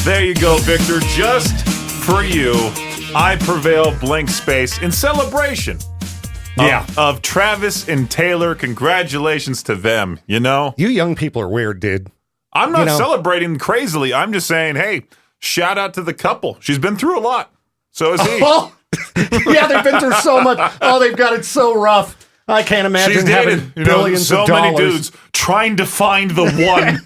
There you go, Victor. Just for you, I prevail blank space in celebration. Of Travis and Taylor. Congratulations to them, you know? You young people are weird, dude. I'm not celebrating crazily. I'm just saying, hey, shout out to the couple. She's been through a lot. So is he. Oh, yeah, they've been through so much. Oh, they've got it so rough. I can't imagine She's having dated, billions so of dollars. many dudes trying to find the one.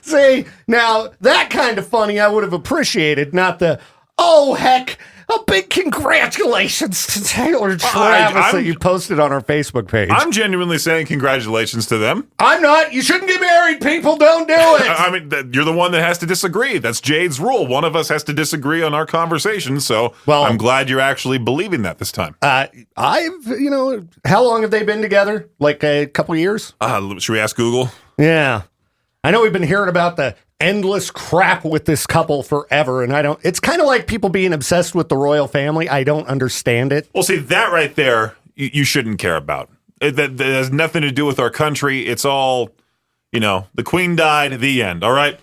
See, now that kind of funny I would have appreciated, not the, oh, heck, a big congratulations to Taylor and Travis that you posted on our Facebook page. I'm genuinely saying congratulations to them. I'm not. You shouldn't get married, people. Don't do it. I mean, you're the one that has to disagree. That's Jade's rule. One of us has to disagree on our conversation, so I'm glad you're actually believing that this time. How long have they been together? Like a couple years? Should we ask Google? Yeah. I know we've been hearing about the endless crap with this couple forever, and it's kind of like people being obsessed with the royal family. I don't understand it. Well, see, that right there, you shouldn't care about. That has nothing to do with our country. It's all, the queen died, the end, all right?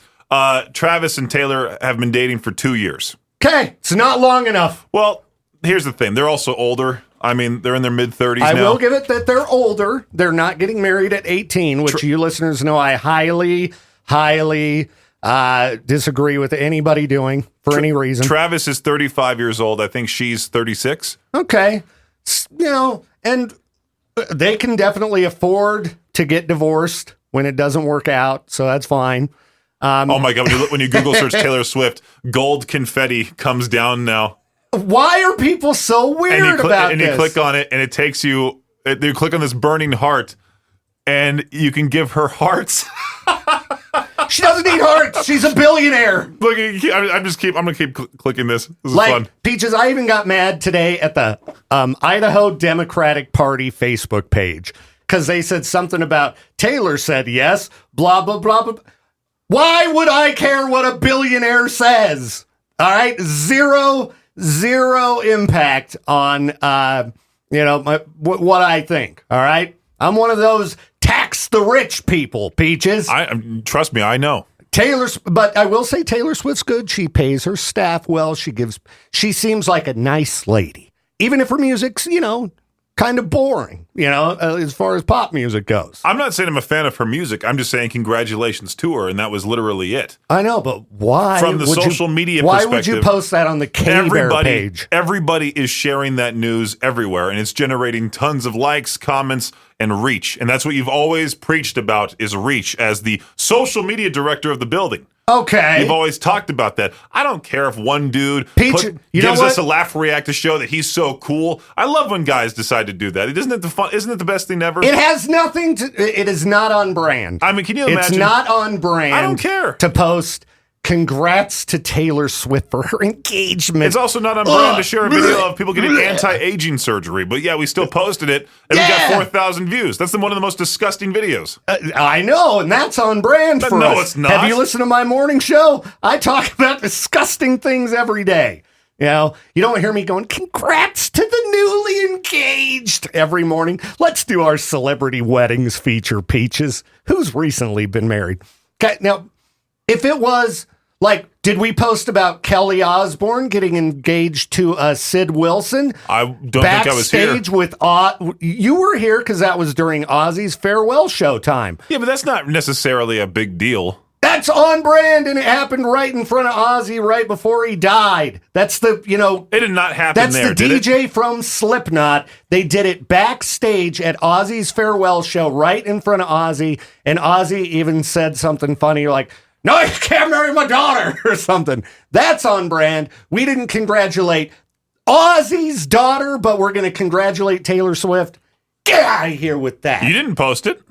Travis and Taylor have been dating for 2 years. Okay, it's not long enough. Well, here's the thing. They're also older. I mean, they're in their mid-30s now. I will give it that they're older. They're not getting married at 18, which you listeners know I highly disagree with anybody doing for any reason. Travis is 35 years old. I think she's 36. Okay. And they can definitely afford to get divorced when it doesn't work out, so that's fine. Oh my God, when you Google search Taylor Swift, gold confetti comes down now. Why are people so weird about this? And you click on it, and it takes you click on this burning heart, and you can give her hearts. She doesn't need hearts. She's a billionaire. Look, I'm going to keep clicking this. This is fun. Peaches, I even got mad today at the Idaho Democratic Party Facebook page because they said something about Taylor said yes, blah, blah, blah, blah. Why would I care what a billionaire says? All right. Zero impact on, what I think. All right. I'm one of those tax the rich people, Peaches. Trust me, I know. But I will say Taylor Swift's good. She pays her staff well. She seems like a nice lady. Even if her music's, kind of boring, as far as pop music goes. I'm not saying I'm a fan of her music. I'm just saying congratulations to her, and that was literally it. I know, but why? From the social media perspective. Why would you post that on the K-Bear page? Everybody is sharing that news everywhere, and it's generating tons of likes, comments, and reach. And that's what you've always preached about is reach as the social media director of the building. Okay. You've always talked about that. I don't care if one dude gives us a laugh react to show that he's so cool. I love when guys decide to do that. Isn't it the best thing ever? It has nothing to... It is not on brand. I mean, can you imagine? It's not on brand. I don't care. To post... Congrats to Taylor Swift for her engagement. It's also not on brand to share a video of people getting anti-aging surgery. But yeah, we still posted it, and we got 4,000 views. That's one of the most disgusting videos. I know, and that's on brand for us. No, it's not. Have you listened to my morning show? I talk about disgusting things every day. You don't hear me going, congrats to the newly engaged every morning. Let's do our celebrity weddings feature, Peaches. Who's recently been married? Okay, now, if it was... did we post about Kelly Osbourne getting engaged to Sid Wilson? I don't think I was here. Backstage with you were here because that was during Ozzy's farewell show time. Yeah, but that's not necessarily a big deal. That's on brand, and it happened right in front of Ozzy right before he died. That's the, It did not happen there, did it? That's the DJ from Slipknot. They did it backstage at Ozzy's farewell show right in front of Ozzy, and Ozzy even said something funny like, no, you can't marry my daughter or something. That's on brand. We didn't congratulate Ozzy's daughter, but we're going to congratulate Taylor Swift. Get out of here with that. You didn't post it.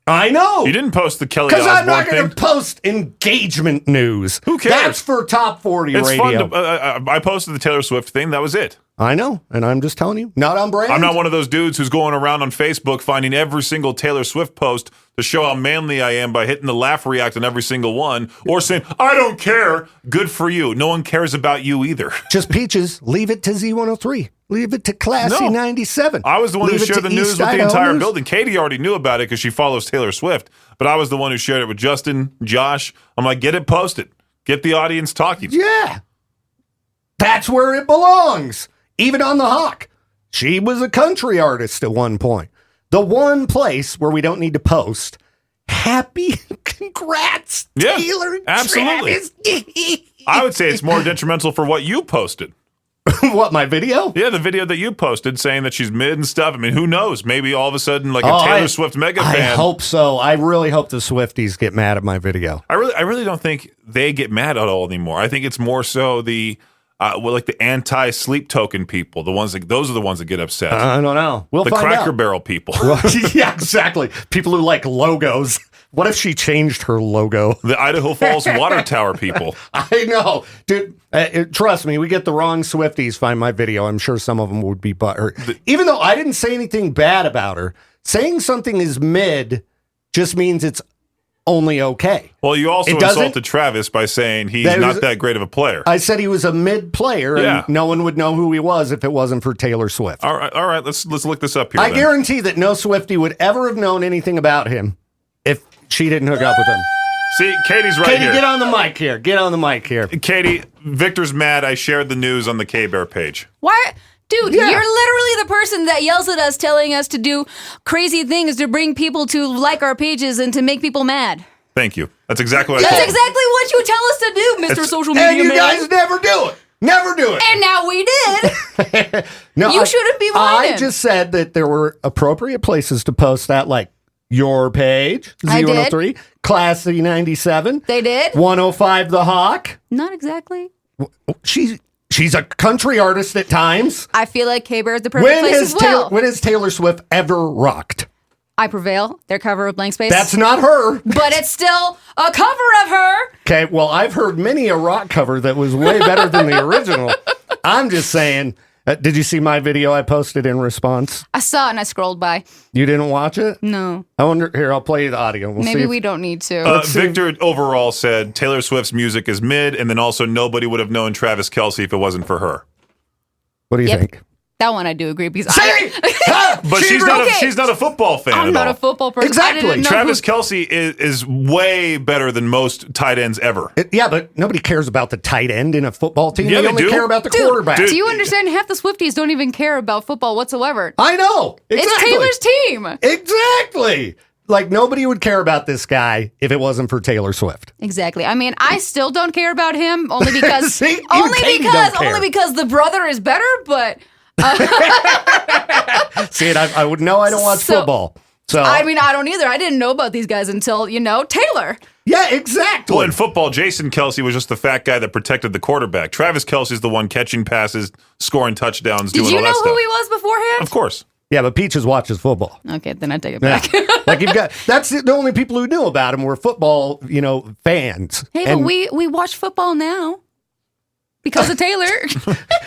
I know. You didn't post the Kelly Osbourne thing. Because I'm not going to post engagement news. Who cares? That's for Top 40 it's radio. Fun I posted the Taylor Swift thing. That was it. I know, and I'm just telling you, not on brand. I'm not one of those dudes who's going around on Facebook finding every single Taylor Swift post to show how manly I am by hitting the laugh react on every single one, or saying, I don't care. Good for you. No one cares about you either. Just Peaches, leave it to Z103. Leave it to Classy No. 97. I was the one Leave who it shared to the news East with the Idaho entire News. building. Katie already knew about it because she follows Taylor Swift, but I was the one who shared it with Justin, Josh. I'm like, get it posted. Get the audience talking. Yeah. That's where it belongs. Even on the Hawk. She was a country artist at one point. The one place where we don't need to post. Happy congrats, Yeah, Taylor and absolutely. Travis. I would say it's more detrimental for what you posted. What, my video? Yeah, the video that you posted saying that she's mid and stuff. I mean, who knows? Maybe all of a sudden, like a Taylor Swift mega I fan. hope so. I really hope the Swifties get mad at my video. I really don't think they get mad at all anymore. I think it's more so the like the anti-sleep token people. Those are the ones that get upset. I don't know. We'll the find Cracker out. Barrel people. Yeah, exactly. People who like logos. What if she changed her logo? The Idaho Falls Water Tower people. I know. Dude, trust me, we get the wrong Swifties find my video. I'm sure some of them would be butthurt. Even though I didn't say anything bad about her, saying something is mid just means it's only okay. Well, you also It doesn't- insulted Travis by saying he's That not was- that great of a player. I said he was a mid player, Yeah. and no one would know who he was if it wasn't for Taylor Swift. All right. Let's look this up here. I then. guarantee that no Swiftie would ever have known anything about him if she didn't hook up with him. See, Katie's right Katie, here. get on the mic here. Get on the mic here. Katie, Victor's mad. I shared the news on the K-Bear page. Why? Dude, Yeah. you're literally the person that yells at us telling us to do crazy things to bring people to like our pages and to make people mad. Thank you. That's exactly what I That's told exactly what you tell us to do, Mr. It's- Social Media And you Man. guys never do it. Never do it. And now we did. No, You shouldn't be I whining. just said that there were appropriate places to post that, like your page, I did. Z103, Classy 97, They did? 105 The Hawk. Not exactly. She's a country artist at times. I feel like K-Bear is the perfect place as well. When has Taylor Swift ever rocked? I Prevail, their cover of Blank Space. That's not her. But it's still a cover of her. Okay, well, I've heard many a rock cover that was way better than the original. I'm just saying. Did you see my video I posted in response? I saw it and I scrolled by. You didn't watch it? No. I wonder. Here, I'll play you the audio. We'll Maybe see if- we don't need to. Let's see. Victor overall said Taylor Swift's music is mid, and then also nobody would have known Travis Kelce if it wasn't for her. What do you Yep. think? That one I do agree because See? Ha! But She she's not. okay. She's not a football fan. I'm at not all. a football person. Exactly. I didn't know Travis who- Kelce is way better than most tight ends ever. Yeah, but nobody cares about the tight end in a football team. Yeah, they they only do. care about the Dude, quarterback. do you understand? Half the Swifties don't even care about football whatsoever. I know. Exactly. It's Taylor's team. Exactly. Like nobody would care about this guy if it wasn't for Taylor Swift. Exactly. I mean, I still don't care about him only because See? Even Katie don't care. only because the brother is better. But See, and I would know I don't watch So- football. So I mean, I don't either. I didn't know about these guys until Taylor. yeah, exactly. Well, in football, Jason Kelce was just the fat guy that protected the quarterback. Travis Kelce's the one catching passes, scoring touchdowns, Did doing you all know that who stuff. he was beforehand? Of course. Yeah, but Peaches watches football. Okay, then I take it Yeah. back. Like you've got that's the only people who knew about him were football, fans. Hey, And but we watch football now because of Taylor.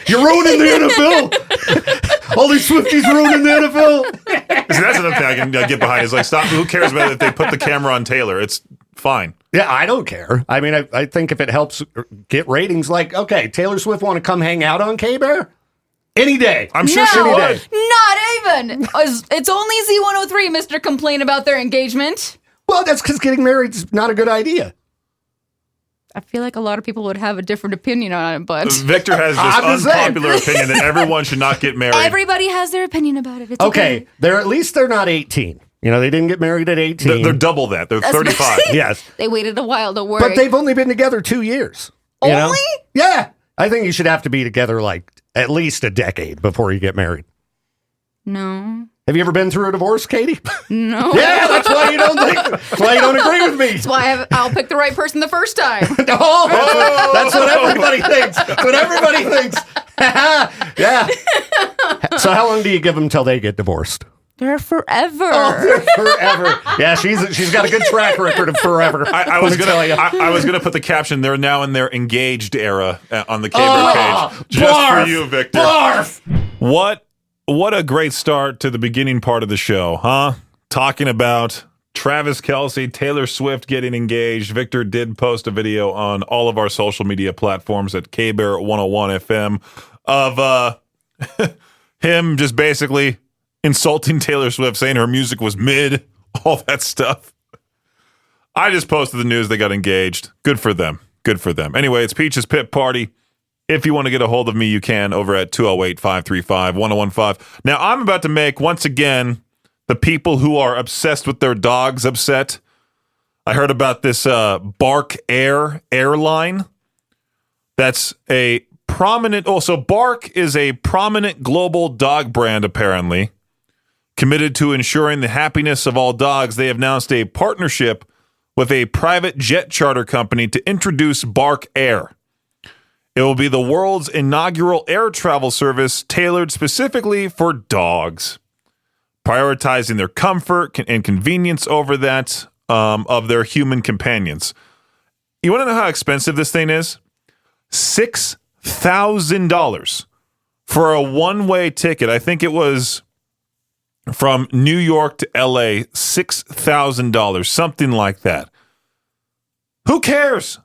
you're ruining the NFL. All these Swifties ruining the NFL. See, that's another thing I can get behind. Is like, stop. Who cares about it if they put the camera on Taylor? It's fine. Yeah, I don't care. I mean, I think if it helps get ratings, like, okay, Taylor Swift want to come hang out on K-Bear? Any day. I'm sure she No, would. not even. It's only Z103, Mr. Complain about their engagement. Well, that's because getting married's not a good idea. I feel like a lot of people would have a different opinion on it, but Victor has I'm this just saying. unpopular opinion that everyone should not get married. everybody has their opinion about it. It's Okay, they're at least they're not 18. They didn't get married at 18. They're double that. They're 35. yes. They waited a while, don't worry. But they've only been together 2 years. you know? Only? Yeah. I think you should have to be together like at least a decade before you get married. No. Have you ever been through a divorce, Katie? No. Yeah, that's why you don't think. That's why you don't agree with me. That's why I'll pick the right person the first time. Oh, that's what everybody thinks. That's what everybody thinks. Yeah. So how long do you give them till they get divorced? They're forever. Forever. Yeah, she's got a good track record of forever. I was Let me tell you. I was gonna put the caption. They're now in their engaged era on the K-Bear Oh, page, just barf, for you, Victor. Barf. What a great start to the beginning part of the show, huh? Talking about Travis Kelce, Taylor Swift getting engaged. Victor did post a video on all of our social media platforms at KBear 101 FM of Him just basically insulting Taylor Swift, saying her music was mid, all that stuff. I just posted the news they got engaged. Good for them. Good for them. Anyway, it's Peach's Pit Party. If you want to get a hold of me, you can over at 208-535-1015. Now, I'm about to make, once again, the people who are obsessed with their dogs upset. I heard about this BarkAir airline. That's a prominent, so Bark is a prominent global dog brand, apparently. Committed to ensuring the happiness of all dogs, they have announced a partnership with a private jet charter company to introduce BarkAir. It will be the world's inaugural air travel service tailored specifically for dogs, prioritizing their comfort and convenience over that of their human companions. You want to know how expensive this thing is? $6,000 for a one-way ticket. I think it was from New York to LA, $6,000, something like that. Who cares?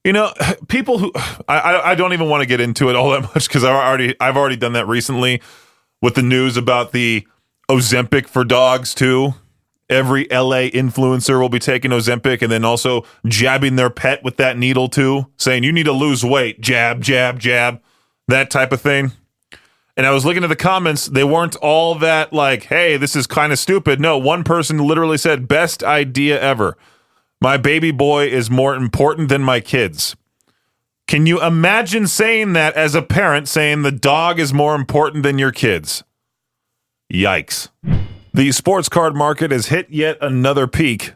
You know, people who I don't even want to get into it all that much because I've already done that recently with the news about the Ozempic for dogs too. Every LA influencer will be taking Ozempic and then also jabbing their pet with that needle too, saying you need to lose weight, jab, jab, jab, that type of thing. And I was looking at the comments, they weren't all that like, hey, this is kind of stupid. No, one person literally said, best idea ever. My baby boy is more important than my kids. Can you imagine saying that as a parent, saying the dog is more important than your kids? Yikes. The sports card market has hit yet another peak.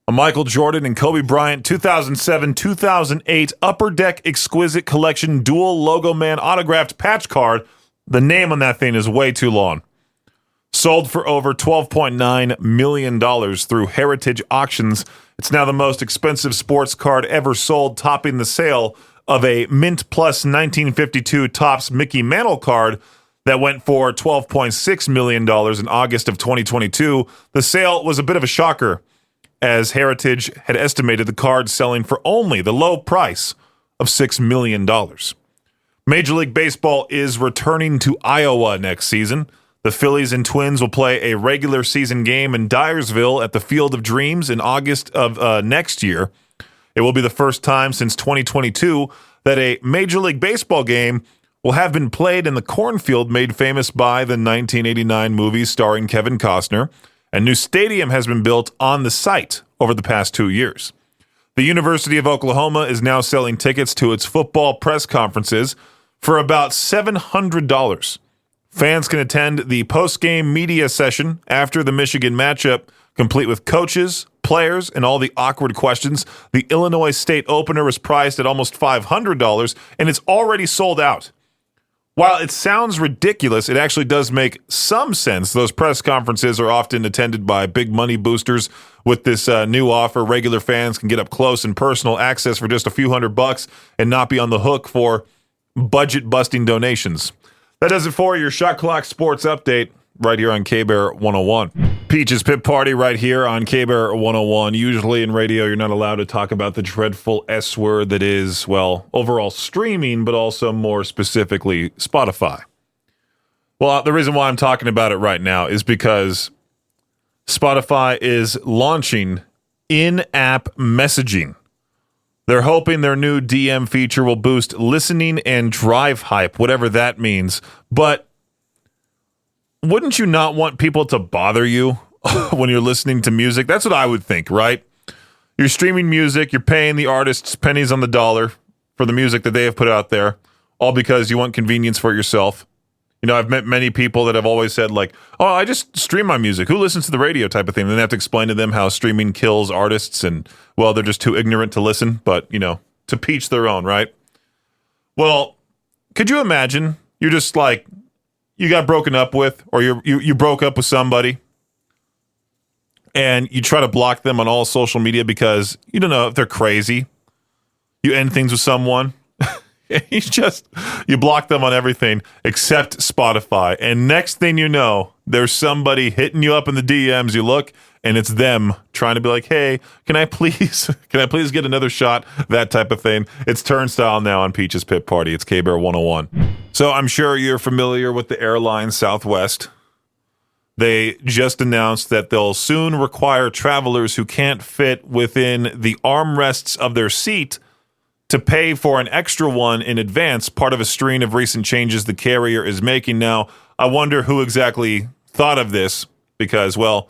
A Michael Jordan and Kobe Bryant 2007-2008 Upper Deck Exquisite Collection Dual Logo Man autographed patch card. The name on that thing is way too long. Sold for over $12.9 million through Heritage Auctions. It's now the most expensive sports card ever sold, topping the sale of a Mint Plus 1952 Topps Mickey Mantle card that went for $12.6 million in August of 2022. The sale was a bit of a shocker, as Heritage had estimated the card selling for only the low price of $6 million. Major League Baseball is returning to Iowa next season. The Phillies and Twins will play a regular season game in Dyersville at the Field of Dreams in August of next year. It will be the first time since 2022 that a Major League Baseball game will have been played in the cornfield made famous by the 1989 movie starring Kevin Costner. A new stadium has been built on the site over the past 2 years. The University of Oklahoma is now selling tickets to its football press conferences for about $700. Fans can attend the post-game media session after the Michigan matchup, complete with coaches, players, and all the awkward questions. The Illinois State opener was priced at almost $500, and it's already sold out. While it sounds ridiculous, it actually does make some sense. Those press conferences are often attended by big money boosters. With this new offer, regular fans can get up close and personal access for just a few $100 and not be on the hook for budget-busting donations. That does it for your Shot Clock Sports Update right here on K-Bear 101. Peach's Pit Party right here on K-Bear 101. Usually in radio, you're not allowed to talk about the dreadful S word that is, well, overall streaming, but also more specifically Spotify. Well, the reason why I'm talking about it right now is because Spotify is launching in-app messaging. They're hoping their new DM feature will boost listening and drive hype, whatever that means. But wouldn't you not want people to bother you when you're listening to music? That's what I would think, right? You're streaming music, you're paying the artists pennies on the dollar for the music that they have put out there, all because you want convenience for yourself. You know, I've met many people that have always said, like, oh, I just stream my music. Who listens to the radio type of thing? And then I have to explain to them how streaming kills artists and, well, they're just too ignorant to listen. But, you know, to each their own, right? Well, could you imagine you're just like, you got broken up with, or you broke up with somebody and you try to block them on all social media because you don't know if they're crazy. You end things with someone. You block them on everything except Spotify. And next thing you know, there's somebody hitting you up in the DMs. You look and it's them trying to be like, hey, can I please get another shot? That type of thing. It's turnstile now on Peach's Pit Party. It's K-Bear 101. So I'm sure you're familiar with the airline Southwest. They just announced that they'll soon require travelers who can't fit within the armrests of their seat to pay for an extra one in advance, part of a string of recent changes the carrier is making. Now, I wonder who exactly thought of this, because, well,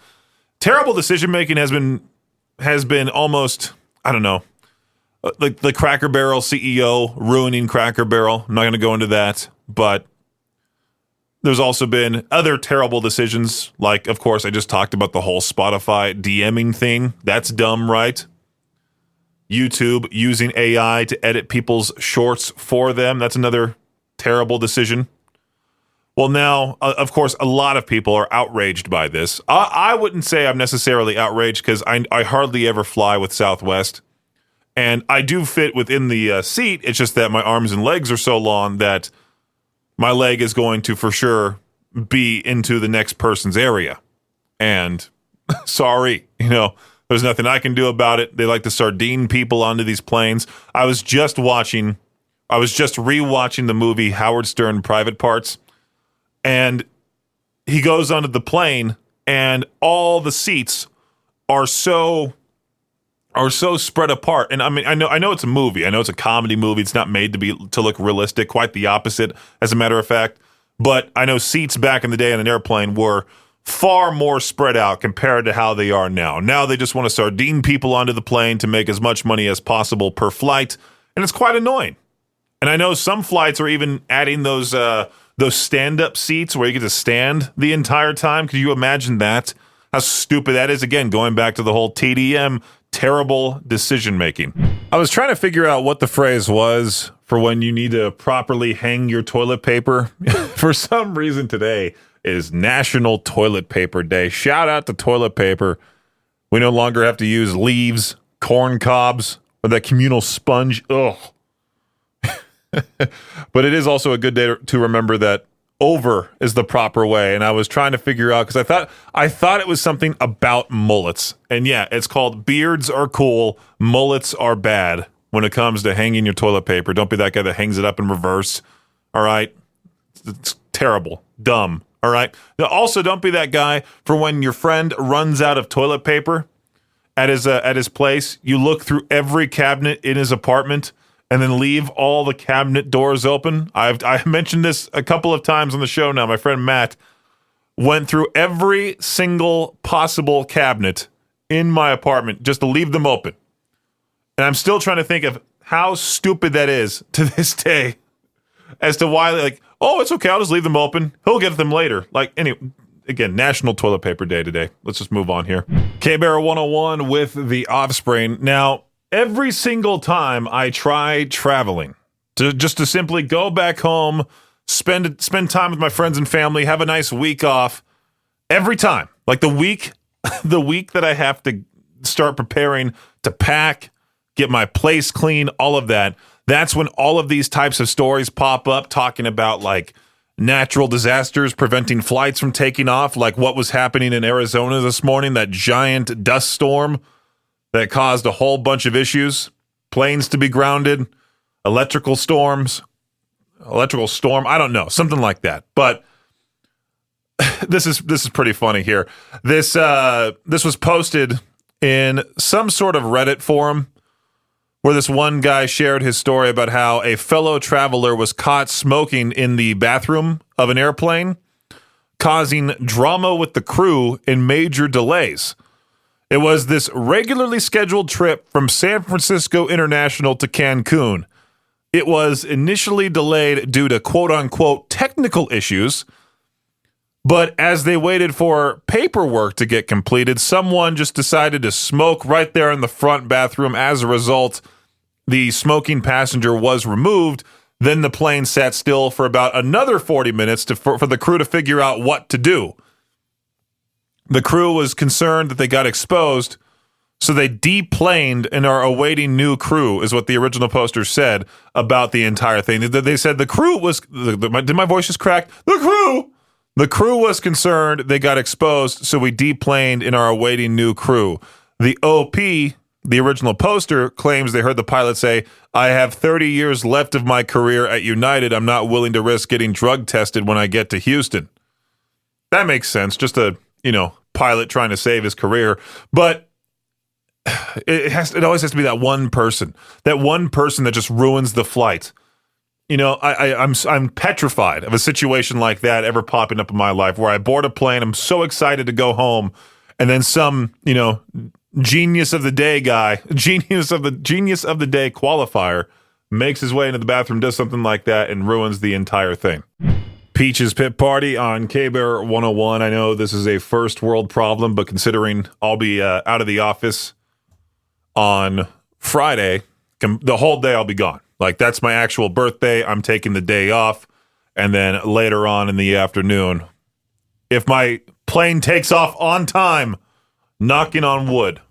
terrible decision-making has been almost, I don't know, like the Cracker Barrel CEO ruining Cracker Barrel. I'm not going to go into that, but there's also been other terrible decisions, like, of course, I just talked about the whole Spotify DMing thing. That's dumb, right? YouTube using AI to edit people's shorts for them. That's another terrible decision. Well, now, of course, a lot of people are outraged by this. I wouldn't say I'm necessarily outraged because I hardly ever fly with Southwest. And I do fit within the seat. It's just that my arms and legs are so long that my leg is going to, for sure, be into the next person's area. And sorry, there's nothing I can do about it. They like to sardine people onto these planes. I was just rewatching the movie Howard Stern Private Parts, and he goes onto the plane, and all the seats are so spread apart. And I mean, I know it's a movie. I know it's a comedy movie. It's not made to look realistic. Quite the opposite, as a matter of fact. But I know seats back in the day on an airplane were far more spread out compared to how they are now. Now they just want to sardine people onto the plane to make as much money as possible per flight, and it's quite annoying. And I know some flights are even adding those stand-up seats where you get to stand the entire time. Could you imagine that? How stupid that is? Again, going back to the whole TDM, terrible decision-making. I was trying to figure out what the phrase was for when you need to properly hang your toilet paper. For some reason today is National Toilet Paper Day. Shout out to toilet paper. We no longer have to use leaves, corn cobs, or that communal sponge. Ugh. But it is also a good day to remember that over is the proper way. And I was trying to figure out, because I thought it was something about mullets. And yeah, it's called beards are cool, mullets are bad when it comes to hanging your toilet paper. Don't be that guy that hangs it up in reverse. All right? It's terrible. Dumb. All right? Now, also, don't be that guy for when your friend runs out of toilet paper at his place. You look through every cabinet in his apartment and then leave all the cabinet doors open. I've mentioned this a couple of times on the show now. My friend Matt went through every single possible cabinet in my apartment just to leave them open. And I'm still trying to think of how stupid that is to this day as to why, like, oh, it's okay, I'll just leave them open. He'll get them later. Like, anyway, again, National Toilet Paper Day today. Let's just move on here. K-Bear 101 with The Offspring. Now, every single time I try traveling, to simply go back home, spend time with my friends and family, have a nice week off, every time, like the week that I have to start preparing to pack, get my place clean, all of that, that's when all of these types of stories pop up talking about, like, natural disasters preventing flights from taking off, like what was happening in Arizona this morning, that giant dust storm that caused a whole bunch of issues, planes to be grounded, electrical storm, I don't know, something like that. But this is pretty funny here. This was posted in some sort of Reddit forum where this one guy shared his story about how a fellow traveler was caught smoking in the bathroom of an airplane, causing drama with the crew and major delays. It was this regularly scheduled trip from San Francisco International to Cancun. It was initially delayed due to quote-unquote technical issues, but as they waited for paperwork to get completed, someone just decided to smoke right there in the front bathroom. As a result, the smoking passenger was removed. Then the plane sat still for about another 40 minutes for the crew to figure out what to do. The crew was concerned that they got exposed, so they deplaned and are awaiting new crew, is what the original poster said about the entire thing. They said the crew was... Did my voice just crack? The crew The crew was concerned they got exposed, so we deplaned and are awaiting new crew. The OP, the original poster, claims they heard the pilot say, I have 30 years left of my career at United. I'm not willing to risk getting drug tested when I get to Houston. That makes sense. Just a, pilot trying to save his career. But it always has to be that one person that just ruins the flight. I'm petrified of a situation like that ever popping up in my life where I board a plane. I'm so excited to go home. And then some, genius of the day guy, genius of the day qualifier makes his way into the bathroom, does something like that, and ruins the entire thing. Peach's Pit Party on K-Bear 101. I know this is a first world problem, but considering I'll be out of the office on Friday, the whole day I'll be gone. Like, that's my actual birthday. I'm taking the day off. And then later on in the afternoon, if my plane takes off on time, knocking on wood,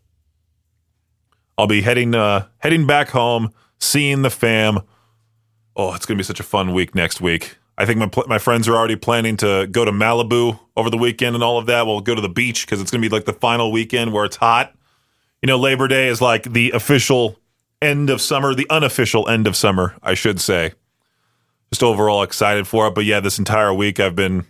I'll be heading back home, seeing the fam. Oh, it's going to be such a fun week next week. I think my friends are already planning to go to Malibu over the weekend and all of that. We'll go to the beach because it's going to be like the final weekend where it's hot. Labor Day is like the official end of summer, the unofficial end of summer, I should say. Just overall excited for it. But yeah, this entire week I've been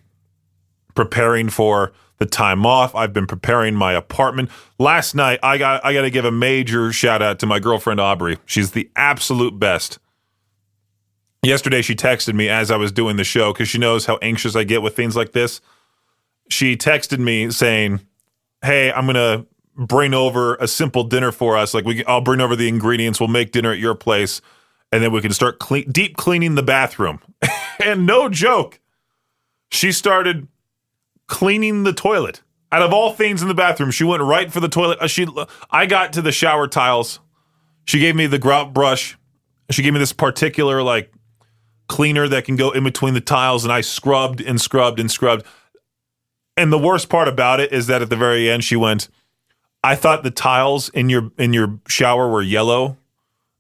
preparing for the time off. I've been preparing my apartment. Last night, I got to give a major shout out to my girlfriend, Aubrey. She's the absolute best. Yesterday, she texted me as I was doing the show because she knows how anxious I get with things like this. She texted me saying, hey, I'm going to bring over a simple dinner for us. Like, I'll bring over the ingredients. We'll make dinner at your place. And then we can start deep cleaning the bathroom. And no joke, she started cleaning the toilet. Out of all things in the bathroom, she went right for the toilet. I got to the shower tiles. She gave me the grout brush. She gave me this particular, cleaner that can go in between the tiles, and I scrubbed and scrubbed and scrubbed. And the worst part about it is that at the very end, she went, I thought the tiles in your shower were yellow.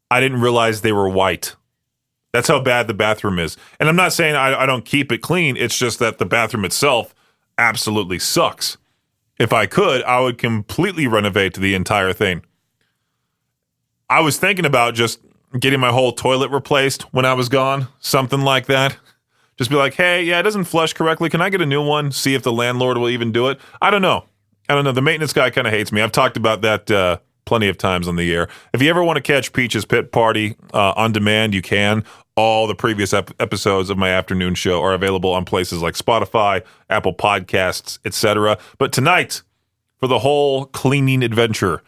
I didn't realize they were white. That's how bad the bathroom is. And I'm not saying I don't keep it clean. It's just that the bathroom itself absolutely sucks. If I could, I would completely renovate the entire thing. I was thinking about just getting my whole toilet replaced when I was gone, something like that. Just be like, hey, yeah, it doesn't flush correctly. Can I get a new one? See if the landlord will even do it. I don't know. The maintenance guy kind of hates me. I've talked about that plenty of times on the air. If you ever want to catch Peach's Pit Party on demand, you can. All the previous episodes of my afternoon show are available on places like Spotify, Apple Podcasts, etc. But tonight, for the whole cleaning adventure,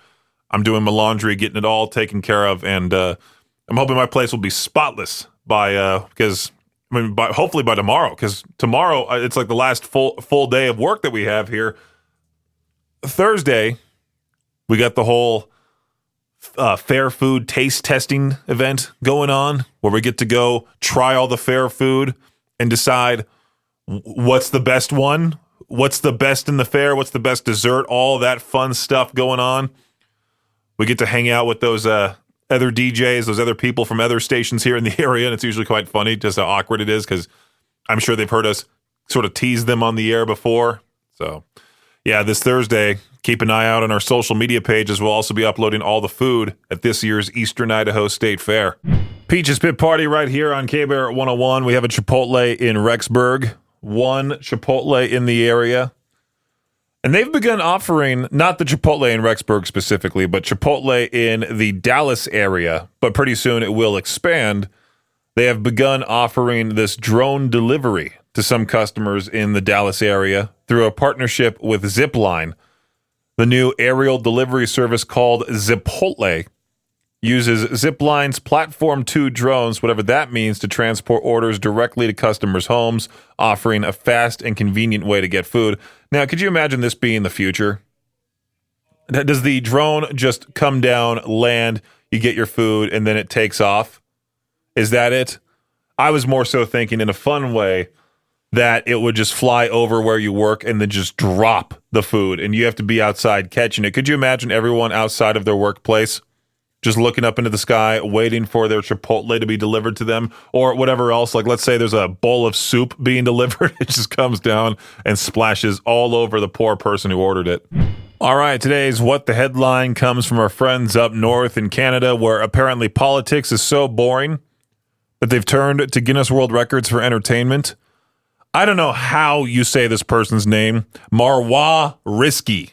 I'm doing my laundry, getting it all taken care of, and I'm hoping my place will be spotless hopefully by tomorrow, because tomorrow it's like the last full day of work that we have here. Thursday, we got the whole fair food taste testing event going on, where we get to go try all the fair food and decide what's the best one, what's the best in the fair, what's the best dessert, all that fun stuff going on. We get to hang out with those other DJs, those other people from other stations here in the area, and it's usually quite funny just how awkward it is, because I'm sure they've heard us sort of tease them on the air before. So yeah, this Thursday, keep an eye out on our social media pages. We'll also be uploading all the food at this year's Eastern Idaho State Fair. Peach's Pit Party right here on K-Bear 101. We have a Chipotle in Rexburg, one Chipotle in the area. And they've begun offering, not the Chipotle in Rexburg specifically, but Chipotle in the Dallas area. But pretty soon it will expand. They have begun offering this drone delivery to some customers in the Dallas area through a partnership with Zipline. The new aerial delivery service called Zipotle uses Zipline's Platform 2 drones, whatever that means, to transport orders directly to customers' homes, offering a fast and convenient way to get food. Now, could you imagine this being the future? Does the drone just come down, land, you get your food, and then it takes off? Is that it? I was more so thinking in a fun way that it would just fly over where you work and then just drop the food, and you have to be outside catching it. Could you imagine everyone outside of their workplace just looking up into the sky, waiting for their Chipotle to be delivered to them, or whatever else. Like, let's say there's a bowl of soup being delivered. It just comes down and splashes all over the poor person who ordered it. All right, today's What the Headline comes from our friends up north in Canada, where apparently politics is so boring that they've turned to Guinness World Records for entertainment. I don't know how you say this person's name. Marwa Rizki.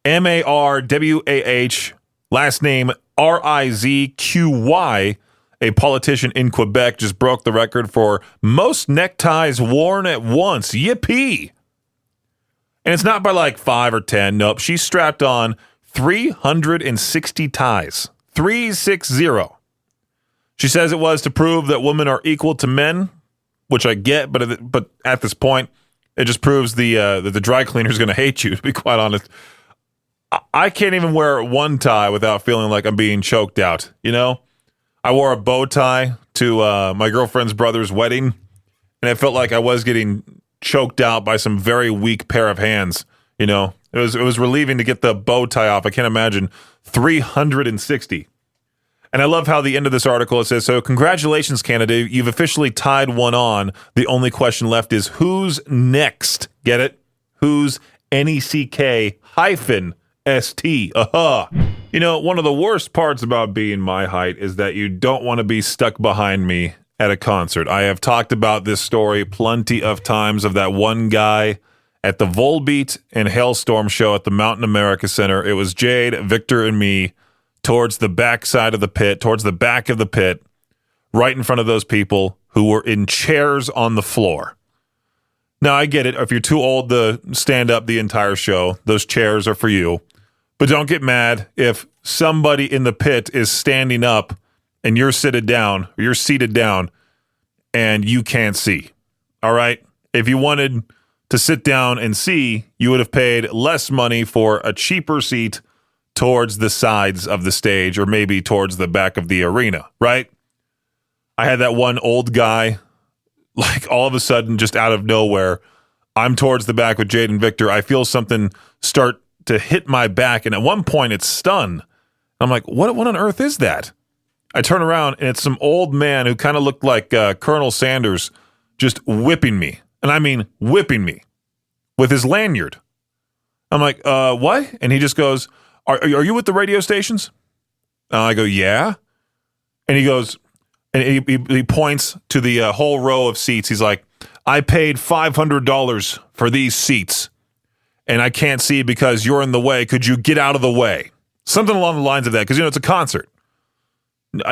Marwah, last name Rizqy, a politician in Quebec, just broke the record for most neckties worn at once. Yippee! And it's not by like 5 or 10. Nope, she strapped on 360 ties. 360. She says it was to prove that women are equal to men, which I get, but at this point, it just proves that the dry cleaner is going to hate you, to be quite honest. I can't even wear one tie without feeling like I'm being choked out, you know? I wore a bow tie to my girlfriend's brother's wedding, and it felt like I was getting choked out by some very weak pair of hands, you know? It was relieving to get the bow tie off. I can't imagine 360. And I love how the end of this article, it says, so congratulations, Canada. You've officially tied one on. The only question left is who's next? Get it? Who's NECK hyphen ST. You know, one of the worst parts about being my height is that you don't want to be stuck behind me at a concert. I have talked about this story plenty of times of that one guy at the Volbeat and Hailstorm show at the Mountain America Center. It was Jade, Victor, and me towards the back side of the pit, towards the back of the pit, right in front of those people who were in chairs on the floor. Now, I get it. If you're too old to stand up the entire show, those chairs are for you. But don't get mad if somebody in the pit is standing up and you're seated down, and you can't see. All right? If you wanted to sit down and see, you would have paid less money for a cheaper seat towards the sides of the stage or maybe towards the back of the arena, right? I had that one old guy, like all of a sudden, just out of nowhere, I'm towards the back with Jade and Victor. I feel something start to hit my back, and at one point it's stunned. I'm like, what on earth is that? I turn around, and it's some old man who kind of looked like Colonel Sanders just whipping me. And I mean whipping me with his lanyard. I'm like, what? And he just goes, are you with the radio stations? I go, yeah. And he goes, and he points to the whole row of seats. He's like, I paid $500 for these seats, and I can't see because you're in the way. Could you get out of the way? Something along the lines of that, because, you know, it's a concert.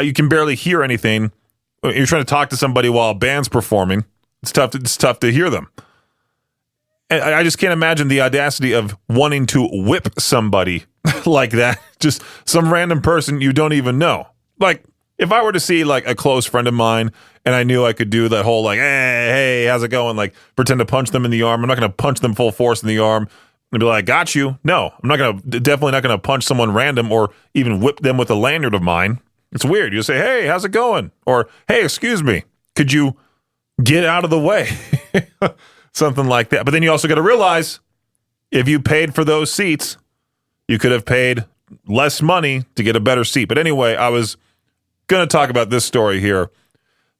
You can barely hear anything. You're trying to talk to somebody while a band's performing. It's tough to hear them. And I just can't imagine the audacity of wanting to whip somebody like that. Just some random person you don't even know. Like, if I were to see, like, a close friend of mine and I knew I could do that whole, like, hey, how's it going? Like, pretend to punch them in the arm. I'm not going to punch them full force in the arm and be like, got you. No, I'm definitely not going to punch someone random or even whip them with a lanyard of mine. It's weird. You say, hey, how's it going? Or, hey, excuse me, could you get out of the way? Something like that. But then you also got to realize, if you paid for those seats, you could have paid less money to get a better seat. But anyway, I was going to talk about this story here.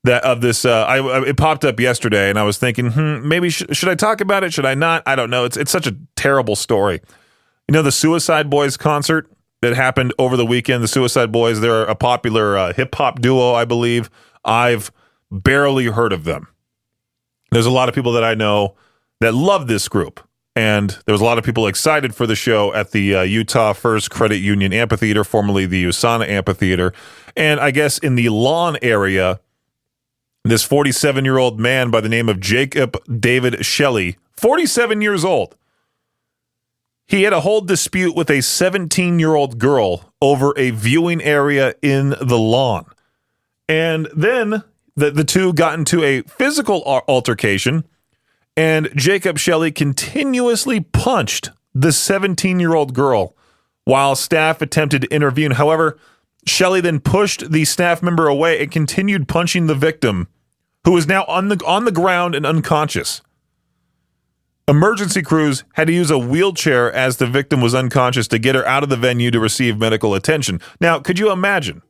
It popped up yesterday, and I was thinking, maybe should I talk about it? Should I not? I don't know. It's such a terrible story. You know, the Suicide Boys concert that happened over the weekend. The Suicide Boys, they're a popular hip-hop duo, I believe. I've barely heard of them. There's a lot of people that I know that love this group, and there was a lot of people excited for the show at the Utah First Credit Union Amphitheater, formerly the USANA Amphitheater. And I guess in the lawn area, this 47-year-old man by the name of Jacob David Shelley, 47 years old, he had a whole dispute with a 17-year-old girl over a viewing area in the lawn. And then the two got into a physical altercation, and Jacob Shelley continuously punched the 17-year-old girl while staff attempted to intervene. However, Shelley then pushed the staff member away and continued punching the victim, who is now on the ground and unconscious. Emergency crews had to use a wheelchair as the victim was unconscious to get her out of the venue to receive medical attention. Now, could you imagine?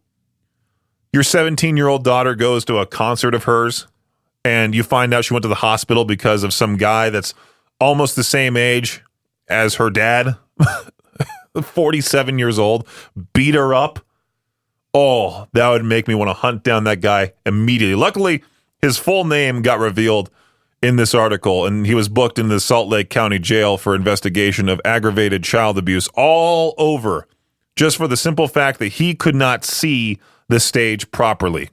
Your 17-year-old daughter goes to a concert of hers, and you find out she went to the hospital because of some guy that's almost the same age as her dad, 47 years old, beat her up. Oh, that would make me want to hunt down that guy immediately. Luckily, his full name got revealed in this article, and he was booked in the Salt Lake County Jail for investigation of aggravated child abuse all over, just for the simple fact that he could not see the stage properly.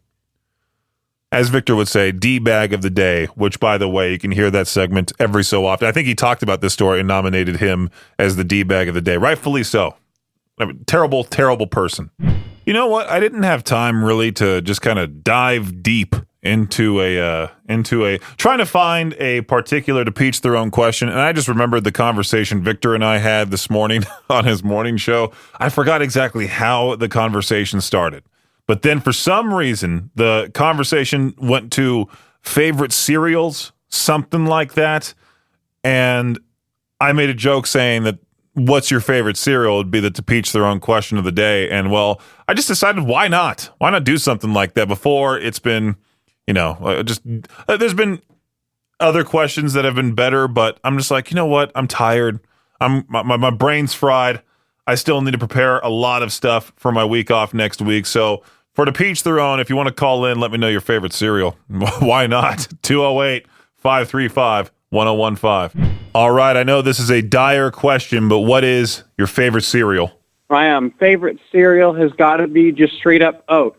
As Victor would say, D-bag of the day, which, by the way, you can hear that segment every so often. I think he talked about this story and nominated him as the D-bag of the day. Rightfully so. I mean, terrible, terrible person. You know what? I didn't have time really to just kind of dive deep into a trying to find a particular to each their own question, and I just remembered the conversation Victor and I had this morning on his morning show. I forgot exactly how the conversation started, but then for some reason the conversation went to favorite cereals, something like that, and I made a joke saying that what's your favorite cereal would be the to each their own question of the day, and well, I just decided why not do something like that. Before it's been, there's been other questions that have been better, but I'm just like, you know what? I'm tired. My brain's fried. I still need to prepare a lot of stuff for my week off next week. So for to each their own, if you want to call in, let me know your favorite cereal. Why not? 208-535-1015. All right. I know this is a dire question, but what is your favorite cereal? My favorite cereal has got to be just straight up oats.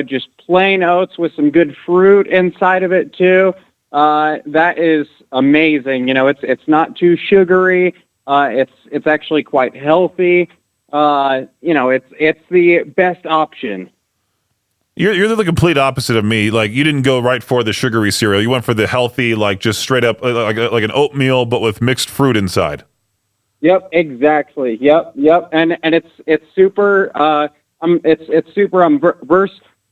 Just plain oats with some good fruit inside of it too. That is amazing. It's not too sugary. It's actually quite healthy. It's the best option. You're the complete opposite of me. Like, you didn't go right for the sugary cereal. You went for the healthy, like just straight up like an oatmeal, but with mixed fruit inside. Yep, exactly. Yep, and it's super. It's super versatile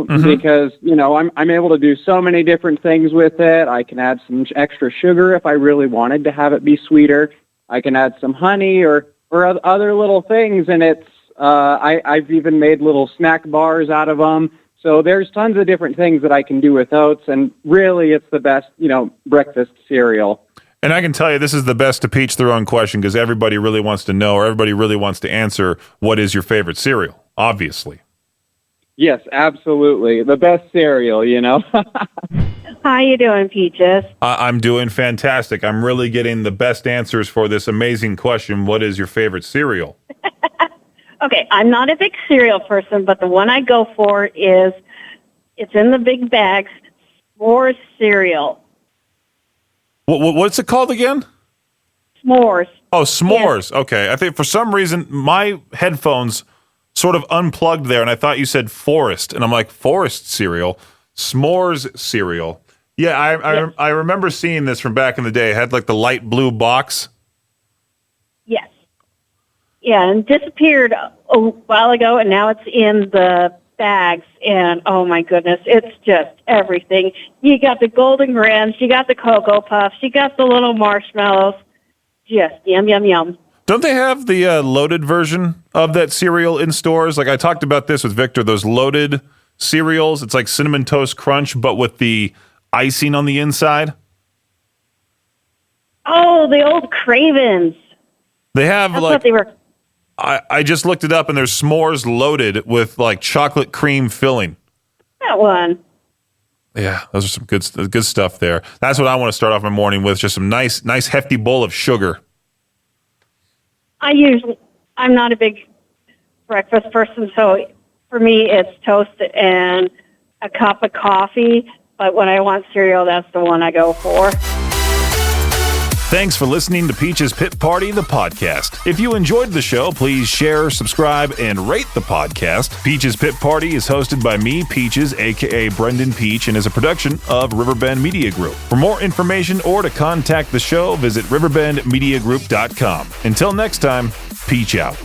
because I'm able to do so many different things with it. I can add some extra sugar if I really wanted to have it be sweeter. I can add some honey or other little things, and it's I've even made little snack bars out of them. So there's tons of different things that I can do with oats, and really it's the best breakfast cereal. And I can tell you this is the best to each their own question, because everybody really wants to know, or everybody really wants to answer, what is your favorite cereal, obviously. Yes, absolutely. The best cereal, How you doing, Peaches? I'm doing fantastic. I'm really getting the best answers for this amazing question. What is your favorite cereal? Okay, I'm not a big cereal person, but the one I go for is, it's in the big bags, s'mores cereal. What's it called again? S'mores. Oh, s'mores. Yeah. Okay. I think for some reason my headphones sort of unplugged there, and I thought you said forest, and I'm like, forest cereal, s'mores cereal. Yeah, I remember seeing this from back in the day. It had like the light blue box. Yes. Yeah, and disappeared a while ago, and now it's in the bags, and oh my goodness, it's just everything. You got the Golden Grams, you got the Cocoa Puffs, you got the little marshmallows. Just yum, yum, yum. Don't they have the loaded version of that cereal in stores? Like, I talked about this with Victor, those loaded cereals. It's like Cinnamon Toast Crunch, but with the icing on the inside. Oh, the old Cravens. They have That's like... what they were. I just looked it up, and there's s'mores loaded with like chocolate cream filling. That one. Yeah, those are some good stuff there. That's what I want to start off my morning with, just some nice hefty bowl of sugar. I'm not a big breakfast person, so for me it's toast and a cup of coffee. But when I want cereal, that's the one I go for. Thanks for listening to Peach's Pit Party, the podcast. If you enjoyed the show, please share, subscribe, and rate the podcast. Peach's Pit Party is hosted by me, Peaches, a.k.a. Brendan Peach, and is a production of Riverbend Media Group. For more information or to contact the show, visit riverbendmediagroup.com. Until next time, Peach out.